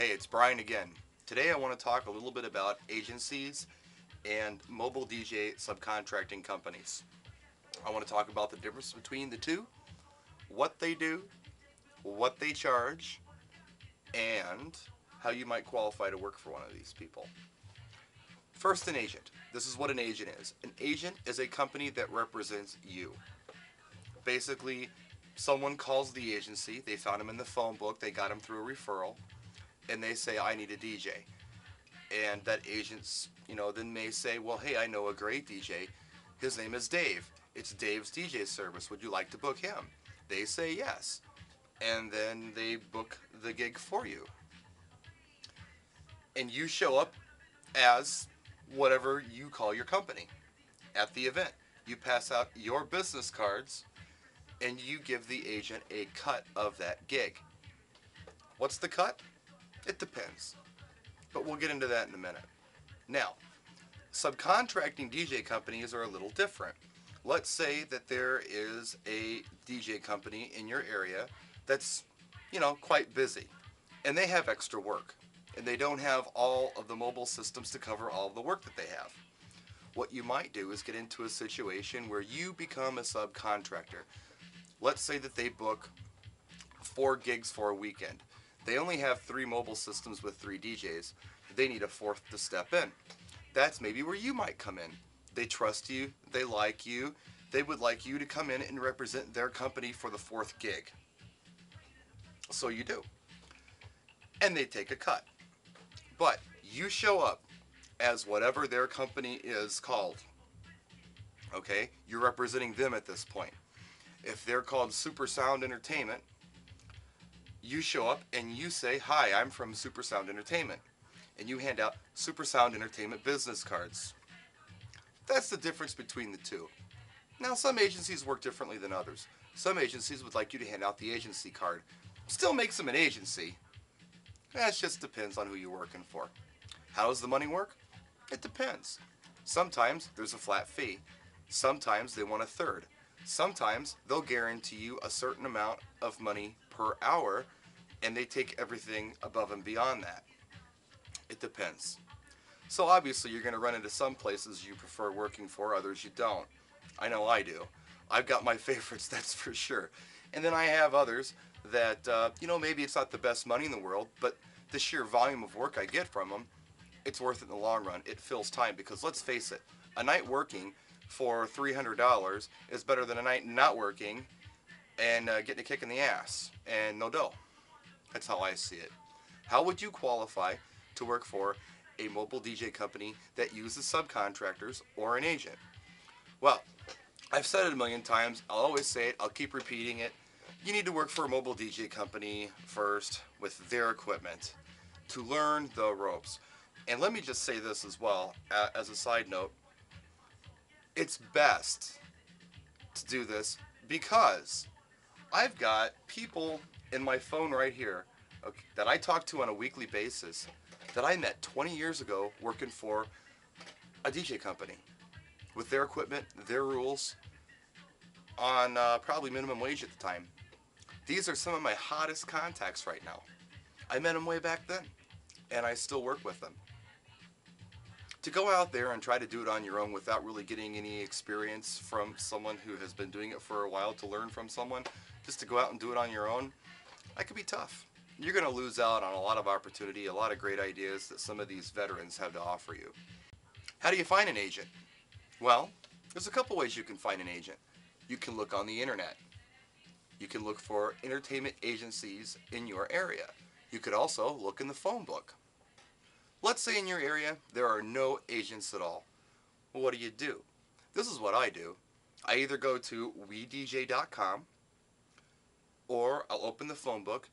Hey, it's Brian again. Today I want to talk a little bit about agencies and mobile DJ subcontracting companies. I want to talk about the difference between the two, what they do, what they charge, and how you might qualify to work for one of these people. First, an agent. This is what an agent is. An agent is a company that represents you. Basically, someone calls the agency, they found him in the phone book, they got him through a referral, and they say, I need a DJ. And that agent's, then may say, well, hey, I know a great DJ. His name is Dave. It's Dave's DJ service. Would you like to book him? They say yes. And then they book the gig for you. And you show up as whatever you call your company at the event. You pass out your business cards and you give the agent a cut of that gig. What's the cut? It depends. But we'll get into that in a minute. Now, subcontracting DJ companies are a little different. Let's say that there is a DJ company in your area that's, quite busy. And they have extra work. And they don't have all of the mobile systems to cover all of the work that they have. What you might do is get into a situation where you become a subcontractor. Let's say that they book 4 gigs for a weekend. They only have 3 mobile systems with 3 DJs. They need a 4th to step in. That's maybe where you might come in. They trust you, they like you, they would like you to come in and represent their company for the 4th gig. So you do. And they take a cut. But you show up as whatever their company is called. Okay? You're representing them at this point. If they're called Super Sound Entertainment, you show up and you say, hi, I'm from Super Sound Entertainment. And you hand out Super Sound Entertainment business cards. That's the difference between the two. Now, some agencies work differently than others. Some agencies would like you to hand out the agency card. Still makes them an agency. That just depends on who you're working for. How does the money work? It depends. Sometimes there's a flat fee. Sometimes they want a third. Sometimes they'll guarantee you a certain amount of money per hour, and they take everything above and beyond that. It depends. So obviously you're going to run into some places you prefer working for, others you don't. I know I do. I've got my favorites, that's for sure. And then I have others that, maybe it's not the best money in the world, but the sheer volume of work I get from them, it's worth it in the long run. It fills time because let's face it, a night working for $300 is better than a night not working and getting a kick in the ass and no dough. That's how I see it. How would you qualify to work for a mobile DJ company that uses subcontractors or an agent? Well, I've said it a million times. I'll always say it. I'll keep repeating it. You need to work for a mobile DJ company first with their equipment to learn the ropes. And let me just say this as well, as a side note. It's best to do this because I've got people in my phone right here, okay, that I talk to on a weekly basis that I met 20 years ago working for a DJ company with their equipment, their rules, on probably minimum wage at the time. These are some of my hottest contacts right now. I met them way back then, and I still work with them. To go out there and try to do it on your own without really getting any experience from someone who has been doing it for a while, to learn from someone, just to go out and do it on your own, that could be tough. You're going to lose out on a lot of opportunity, a lot of great ideas that some of these veterans have to offer you. How do you find an agent? Well, there's a couple ways you can find an agent. You can look on the internet. You can look for entertainment agencies in your area. You could also look in the phone book. Let's say in your area there are no agents at all. Well, what do? This is what I do. I either go to wedj.com or I'll open the phone book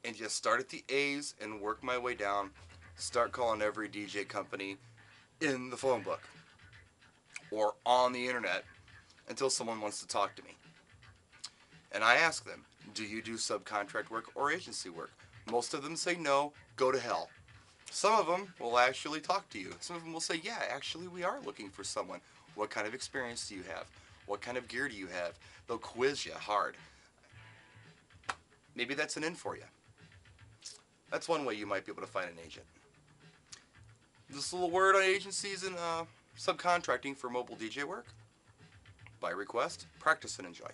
and just start at the A's and work my way down, start calling every DJ company in the phone book or on the internet until someone wants to talk to me. And I ask them, do you do subcontract work or agency work? Most of them say no, go to hell. Some of them will actually talk to you. Some of them will say, yeah, actually we are looking for someone. What kind of experience do you have? What kind of gear do you have? They'll quiz you hard. Maybe that's an in for you. That's one way you might be able to find an agent. This little word on agencies and subcontracting for mobile DJ work. By request, practice and enjoy.